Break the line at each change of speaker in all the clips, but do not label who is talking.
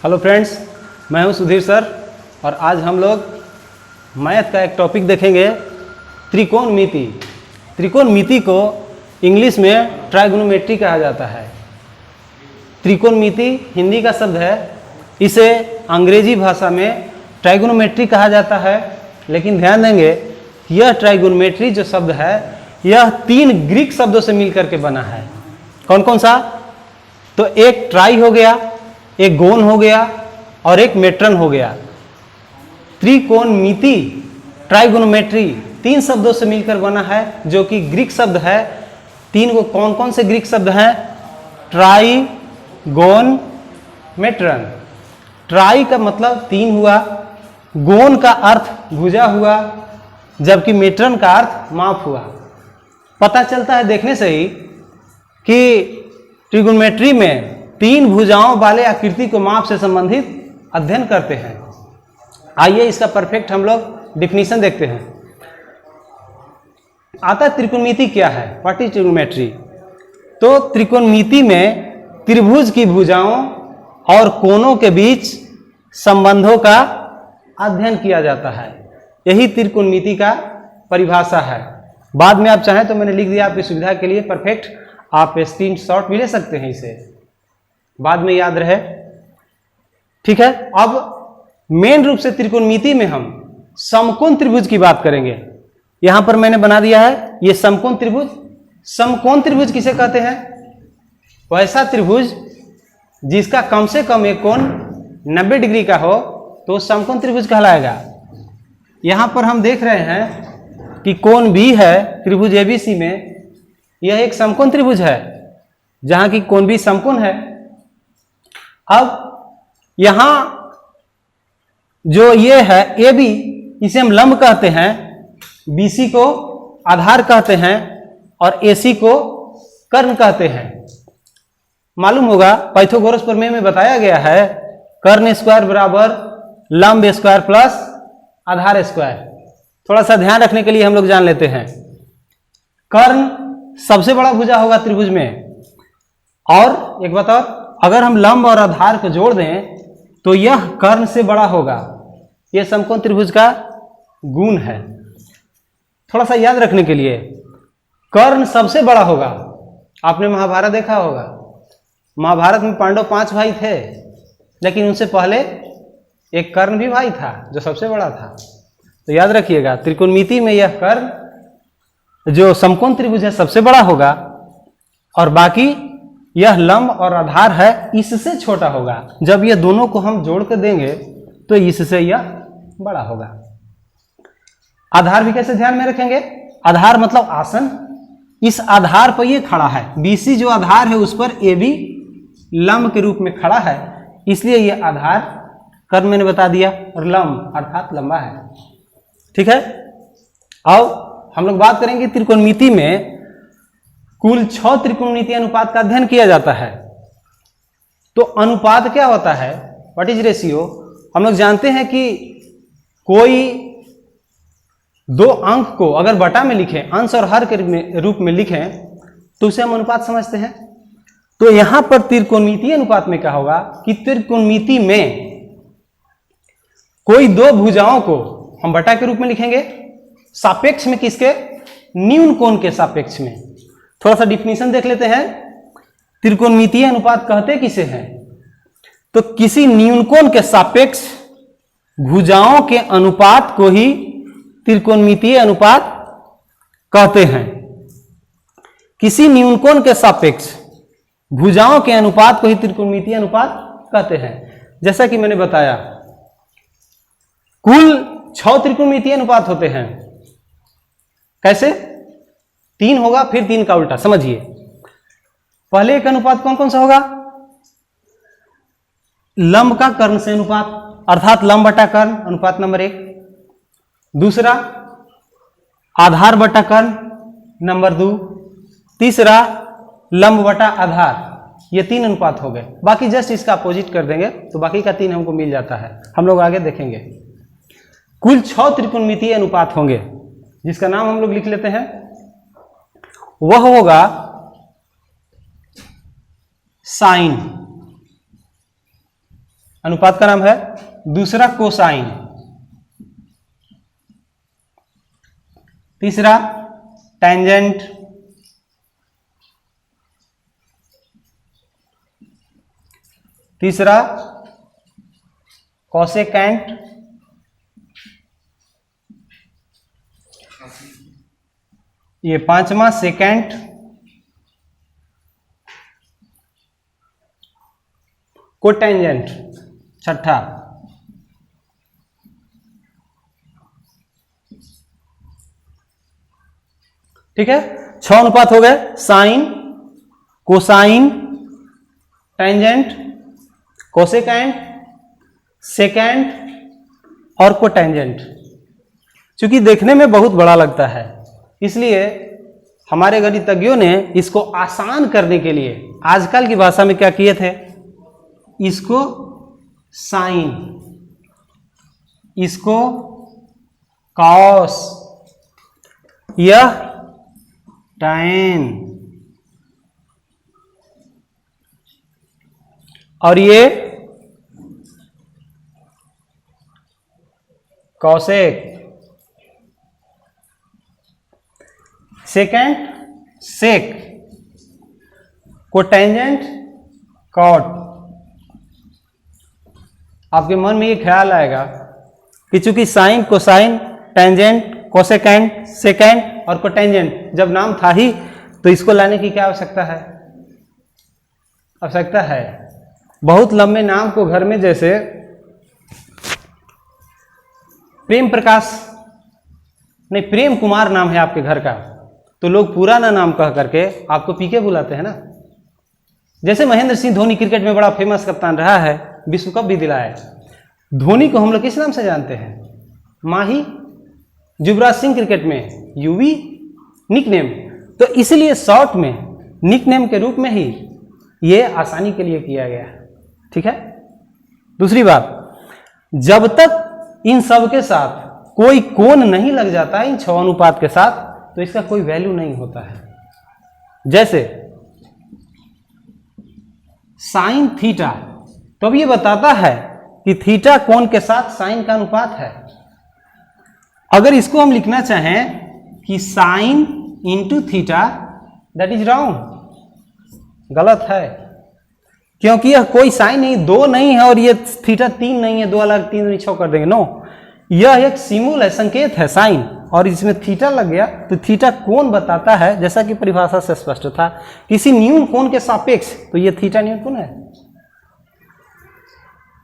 Hello friends, मैं हूं Sudhir sir और आज हम लोग मैथ का एक टॉपिक देखेंगे, त्रिकोणमिति। त्रिकोणमिति को इंग्लिश में ट्राइगोनोमेट्री कहा जाता है। त्रिकोणमिति हिंदी का शब्द है, इसे अंग्रेजी भाषा में ट्राइगोनोमेट्री कहा जाता है। लेकिन ध्यान देंगे कि यह ट्राइगोनोमेट्री जो शब्द है यह 3 ग्रीक शब्दों से मिलकर के बना है। कौन कौन सा? तो एक ट्राई हो गया, एक गोन हो गया और एक मेट्रन हो गया। त्रिकोणमिति ट्राइगोनोमेट्री 3 शब्दों से मिलकर बना है, जो कि ग्रीक शब्द है। 3 को कौन कौन से ग्रीक शब्द हैं? ट्राई, गोन, मेट्रन। ट्राई का मतलब 3 हुआ, गोन का अर्थ भुजा हुआ, जबकि मेट्रन का अर्थ माप हुआ। पता चलता है देखने से ही कि ट्रिगोनोमेट्री में 3 भुजाओं वाले आकृति को माप से संबंधित अध्ययन करते हैं। आइए इसका परफेक्ट हम लोग डिफिनीशन देखते हैं। आता त्रिकोणमिति क्या है? What is trigonometry? तो त्रिकोणमिति में त्रिभुज की भुजाओं और कोणों के बीच संबंधों का अध्ययन किया जाता है। यही त्रिकोणमिति का परिभाषा है। बाद में आप चाहें तो मैंने लिख दिया आपकी सुविधा के लिए परफेक्ट, आप स्क्रीनशॉट भी ले सकते हैं, इसे बाद में याद रहे। ठीक है, अब मेन रूप से त्रिकोणमिति में हम समकोण त्रिभुज की बात करेंगे। यहां पर मैंने बना दिया है ये समकोण त्रिभुज। समकोण त्रिभुज किसे कहते हैं? वैसा त्रिभुज जिसका कम से कम एक कोण 90 डिग्री का हो तो समकोण त्रिभुज कहलाएगा। यहां पर हम देख रहे हैं कि कोण भी है त्रिभुज एबीसी में, यह एक समकोण त्रिभुज है जहां की कोण भी समकोण है। अब यहां जो ये है ए बी, इसे हम लंब कहते हैं, बीसी को आधार कहते हैं और एसी को कर्ण कहते हैं। मालूम होगा पाइथागोरस प्रमेय में बताया गया है कर्ण स्क्वायर बराबर लंब स्क्वायर प्लस आधार स्क्वायर। थोड़ा सा ध्यान रखने के लिए हम लोग जान लेते हैं। कर्ण सबसे बड़ा भुजा होगा त्रिभुज में, और एक बात और, अगर हम लंब और आधार को जोड़ दें तो यह कर्ण से बड़ा होगा। यह समकोण त्रिभुज का गुण है। थोड़ा सा याद रखने के लिए, कर्ण सबसे बड़ा होगा। आपने महाभारत देखा होगा, महाभारत में पांडव 5 भाई थे, लेकिन उनसे पहले एक कर्ण भी भाई था जो सबसे बड़ा था। तो याद रखिएगा त्रिकोणमिति में यह कर्ण जो समकोण त्रिभुज है सबसे बड़ा होगा, और बाकी यह लंब और आधार है इससे छोटा होगा। जब ये दोनों को हम जोड़ कर देंगे तो इससे यह बड़ा होगा। आधार भी कैसे ध्यान में रखेंगे? आधार मतलब आसन। इस आधार पर यह खड़ा है, बीसी जो आधार है उस पर ए बी लंब के रूप में खड़ा है, इसलिए यह आधार कर्ण मैंने बता दिया, और लंब अर्थात लंबा है। ठीक है, अब हम लोग बात करेंगे त्रिकोणमिति में कुल 6 त्रिकोणमिति अनुपात का अध्ययन किया जाता है। तो अनुपात क्या होता है? What is ratio? हम लोग जानते हैं कि कोई 2 अंक को अगर बटा में लिखें, अंश और हर के रूप में लिखें, तो उसे हम अनुपात समझते हैं। तो यहां पर त्रिकोणमिति अनुपात में क्या होगा कि त्रिकोणमिति में कोई 2 भुजाओं को हम बटा के रूप में लिखेंगे, सापेक्ष में किसके? न्यून कोण के सापेक्ष में। थोड़ा सा डिफिनीशन देख लेते हैं। त्रिकोणमितीय अनुपात कहते किसे हैं? तो किसी न्यून कोण के सापेक्ष भुजाओं के अनुपात को ही त्रिकोणमितीय अनुपात कहते हैं। किसी न्यून कोण के सापेक्ष भुजाओं के अनुपात को ही त्रिकोणमितीय अनुपात कहते हैं। जैसा कि मैंने बताया कुल 6 त्रिकोणमितीय अनुपात होते हैं। कैसे? 3 होगा, फिर 3 का उल्टा। समझिए, पहले एक अनुपात कौन कौन सा होगा? लंब का कर्ण से अनुपात, अर्थात लंब बटा कर्ण, अनुपात नंबर 1। दूसरा आधार बटा कर्ण, नंबर 2। तीसरा लंब बटा आधार। ये 3 अनुपात हो गए। बाकी जस्ट इसका अपोजिट कर देंगे तो बाकी का 3 हमको मिल जाता है। हम लोग आगे देखेंगे। कुल 6 त्रिकोणमितीय अनुपात होंगे, जिसका नाम हम लोग लिख लेते हैं। वह होगा साइन, अनुपात का नाम है। दूसरा कोसाइन, तीसरा टेंजेंट, तीसरा कोसेकेंट, ये पांचवा सेकेंट, कोटेंजेंट छठा। ठीक है, 6 अनुपात हो गए, sine, cosine, tangent, cosecant, secant और कोटेंजेंट। चूंकि देखने में बहुत बड़ा लगता है, इसलिए हमारे गणितज्ञों ने इसको आसान करने के लिए आजकल की भाषा में क्या किए थे, इसको साइन, इसको कॉस, यह टैन और ये cosec. Secant sec, cotangent cot. आपके मन में ये ख्याल आएगा कि चूंकि sine, cosine, tangent, cosecant, secant और कोटेंजेंट जब नाम था ही, तो इसको लाने की क्या आवश्यकता है? आवश्यकता है बहुत लंबे नाम को घर में, जैसे प्रेम प्रकाश नहीं, प्रेम कुमार नाम है आपके घर का, तो लोग पूरा ना नाम कह करके आपको पीके बुलाते हैं ना। जैसे महेंद्र सिंह धोनी क्रिकेट में बड़ा फेमस कप्तान रहा है, विश्व कप भी दिलाया। धोनी को हम लोग किस नाम से जानते हैं? माही। युवराज सिंह क्रिकेट में यूवी निकनेम। तो इसलिए शॉर्ट में निकनेम के रूप में ही ये आसानी के लिए किया गया है। ठीक है। दूसरी बात, जब तक इन सब के साथ कोई कोण नहीं लग जाता है, इन 6 अनुपात के साथ, तो इसका कोई वैल्यू नहीं होता है। जैसे साइन थीटा, तो अब ये बताता है कि थीटा कोण के साथ साइन का अनुपात है। अगर इसको हम लिखना चाहें कि sine into theta, that is wrong, गलत है, क्योंकि यह कोई साइन नहीं, 2 नहीं है, और ये थीटा 3 नहीं है, 2 अलग 3 नहीं 6 कर देंगे। नो, यह एक सिमुल है, संकेत है साइन, और इसमें थीटा लग गया तो थीटा कोण बताता है, जैसा कि परिभाषा से स्पष्ट था, किसी न्यून कोण के सापेक्ष, तो ये थीटा न्यून कोण है।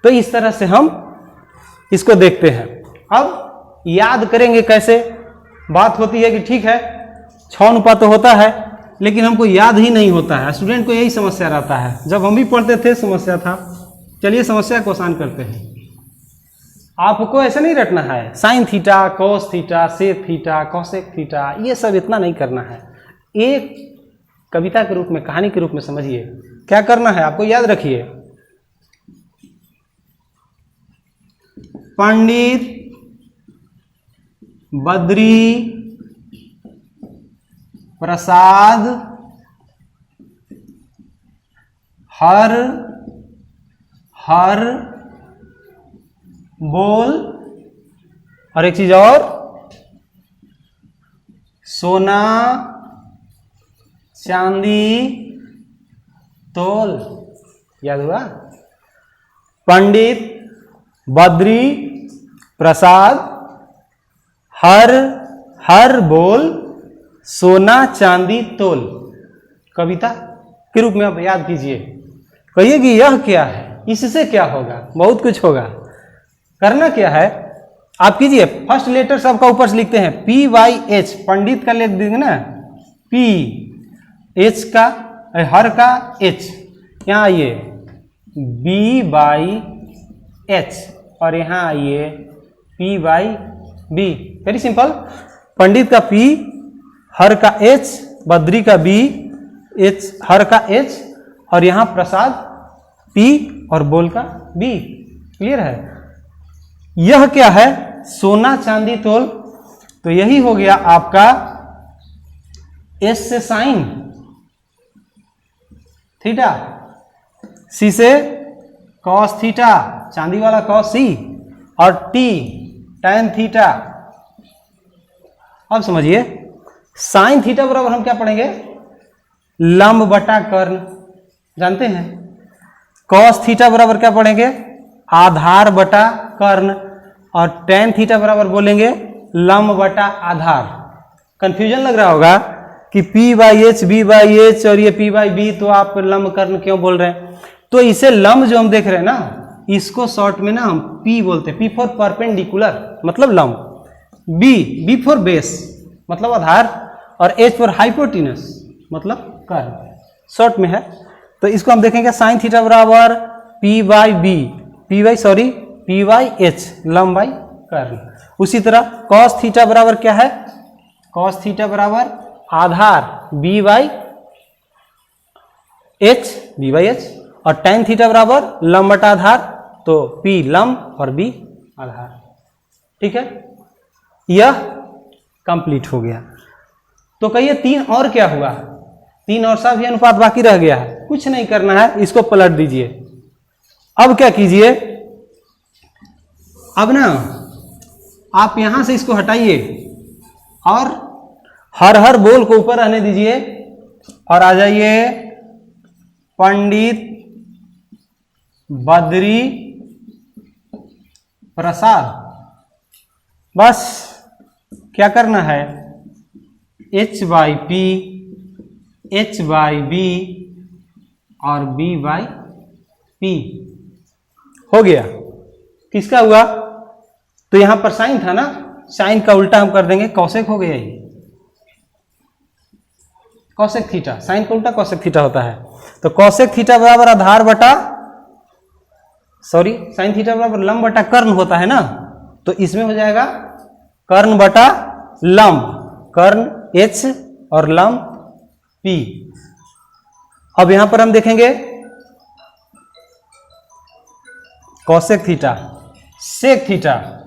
तो इस तरह से हम इसको देखते हैं। अब याद करेंगे कैसे? बात होती है कि ठीक है 6 अनुपात तो होता है, लेकिन हमको याद ही नहीं होता है। स्टूडेंट को यही समस्या रहता है, जब हम भी पढ़ते थे समस्या था। चलिए समस्या को आसान करते हैं। आपको ऐसा नहीं रटना है sine theta, cos theta, sec theta, cosec theta, ये सब इतना नहीं करना है। एक कविता के रूप में, कहानी के रूप में समझिए। क्या करना है आपको, याद रखिए। पंडित बद्री प्रसाद हर हर बोल, और एक चीज और, सोना चांदी तोल। याद हुआ? पंडित बद्री प्रसाद हर हर बोल, सोना चांदी तोल। कविता के रूप में आप याद कीजिए। कहिए कि यह क्या है, इससे क्या होगा? बहुत कुछ होगा। करना क्या है, आप कीजिए, फर्स्ट लेटर सबका ऊपर से लिखते हैं, PYH, पंडित का लिख देंगे ना, P, H का, हर का H, यहाँ आइए B/H, और यहाँ आइए P/B। Very simple. पंडित का P, हर का H, बद्री का B, H, हर का H, और यहाँ प्रसाद P और बोल का B। क्लियर है? यह क्या है? सोना चांदी तोल। तो यही हो गया आपका S से साइन थीटा, C से कॉस थीटा, चांदी वाला कॉस सी, और टी tan थीटा। अब समझिए साइन थीटा बराबर हम क्या पढ़ेंगे, लंब बटा कर्ण, जानते हैं। कॉस थीटा बराबर क्या पढ़ेंगे, आधार बटा कर्ण, और tan थीटा बराबर बोलेंगे लंब बटा आधार। कंफ्यूजन लग रहा होगा कि P/H B/H और ये P/B, तो आप लंब कर्ण क्यों बोल रहे हैं। तो इसे लंब जो हम देख रहे हैं ना, इसको शॉर्ट में ना हम P बोलते हैं। P फॉर परपेंडिकुलर मतलब लंब, B फॉर बेस मतलब आधार, और H फॉर हाइपोटेनस मतलब कर्ण, शॉर्ट में है। तो इसको हम देखेंगे साइन थीटा बराबर P/H लंब बाई कर्ण। उसी तरह कॉस थीटा बराबर क्या है, कॉस थीटा बराबर आधार B/H, और tan थीटा बराबर लंब बटा आधार, तो P लंब और B आधार। ठीक है, यह कंप्लीट हो गया। तो कहिए 3 और क्या हुआ, 3 और सा भी अनुपात बाकी रह गया है। कुछ नहीं करना है, इसको पलट दीजिए। अब क्या कीजिए, अब ना आप यहां से इसको हटाइए और हर बोल को ऊपर रहने दीजिए, और आ जाइए पंडित बद्री प्रसाद। बस क्या करना है, H/P, H/B और B/P हो गया। किसका हुआ, तो यहां पर साइन था ना, साइन का उल्टा हम कर देंगे, कौसेक हो गया ये, कौसेक थीटा। साइन का उल्टा कौसेक थीटा होता है। तो कौसेक थीटा बराबर आधार बटा, सॉरी साइन थीटा बराबर लंब बटा कर्ण होता है ना, तो इसमें हो जाएगा कर्ण बटा लंब, कर्ण H और लंब P। अब यहां पर हम देखेंगे cosec theta, sec theta,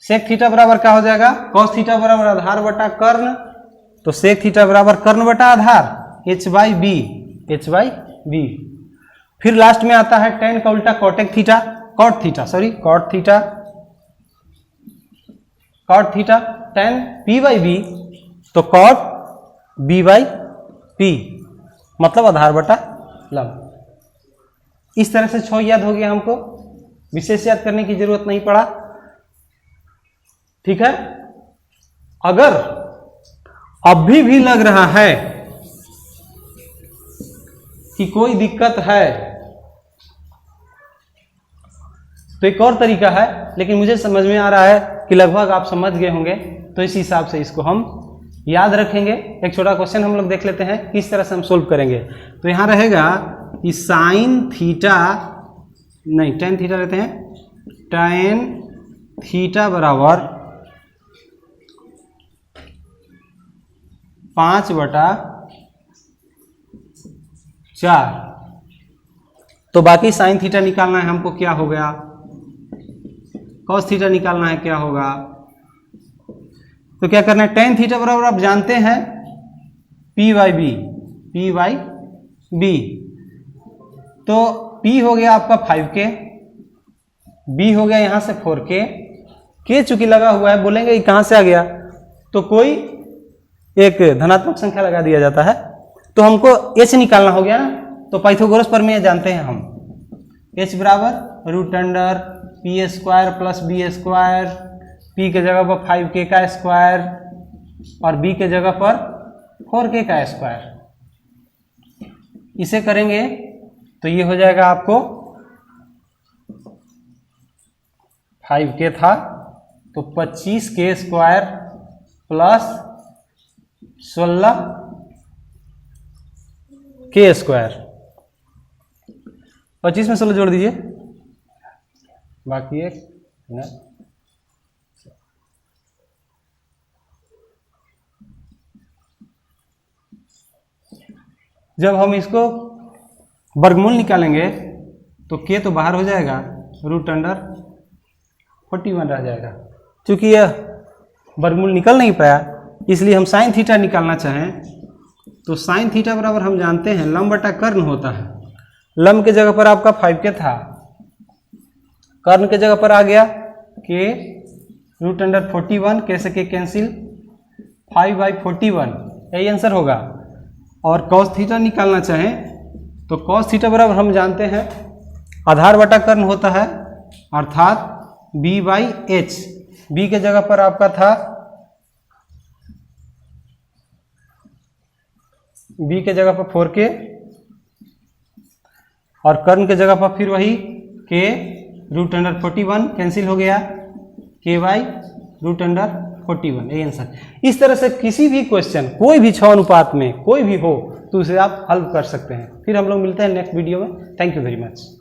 sec theta बराबर क्या हो जाएगा, कॉस थीटा बराबर आधार बटा कर्ण, तो सेक थीटा बराबर कर्ण बटा आधार H/B। फिर लास्ट में आता है tan का उल्टा cot theta, cot theta, sorry cot theta, cot theta tan P/B, तो कॉट B/P मतलब आधार बटा लंब। इस तरह से 6 याद हो गया हमको, विशेष याद करने की जरूरत नहीं पड़ा। ठीक है, अगर अभी भी लग रहा है कि कोई दिक्कत है, तो एक और तरीका है, लेकिन मुझे समझ में आ रहा है कि लगभग आप समझ गए होंगे, तो इस हिसाब से इसको हम याद रखेंगे। एक छोटा क्वेश्चन हम लोग देख लेते हैं किस तरह से हम सोल्व करेंगे। तो यहां रहेगा कि साइन थीटा, नहीं tan थीटा लेते हैं, tan थीटा बराबर 5/4। तो बाकी साइन थीटा निकालना है हमको, क्या हो गया, कॉस थीटा निकालना है, क्या होगा। तो क्या करना है, tan थीटा बराबर आप जानते हैं P/B, तो P हो गया आपका 5K, B हो गया यहां से 4K, K चूंकि लगा हुआ है, बोलेंगे ये कहां से आ गया, तो कोई एक धनात्मक संख्या लगा दिया जाता है। तो हमको H निकालना हो गया ना, तो पाइथागोरस प्रमेय जानते हैं हम, H बराबर √P² + B², P के जगह पर 5K का स्क्वायर और B के जगह पर 4K का स्क्वायर। इसे करेंगे तो ये हो जाएगा आपको 5K था, तो 25K² प्लस 16K²। 25 में 16 जोड़ दीजिए, बाकी 1 मिनट। जब हम इसको वर्गमूल निकालेंगे तो K तो बाहर हो जाएगा, √41 रह जाएगा। क्योंकि यह वर्गमूल निकल नहीं पाया, इसलिए हम साइन थीटा निकालना चाहें तो साइन थीटा बराबर हम जानते हैं लंब बटा कर्ण होता है। लम के जगह पर आपका 5k था, कर्ण के जगह पर आ गया k √41, k से k कैंसिल, 5/41, यही आंसर होगा। और cos थीटा निकालना चाहें तो cos थीटा बराबर हम जानते हैं आधार बटा कर्ण होता है, अर्थात b/h। b के जगह पर आपका था, b के जगह पर 4k और कर्ण के जगह पर फिर वही k √41 कैंसिल हो गया, k/√41, यही आंसर। इस तरह से किसी भी क्वेश्चन, कोई भी 6 अनुपात में कोई भी हो तो उसे आप हल कर सकते हैं। फिर हम लोग मिलते हैं नेक्स्ट वीडियो में। Thank you very much.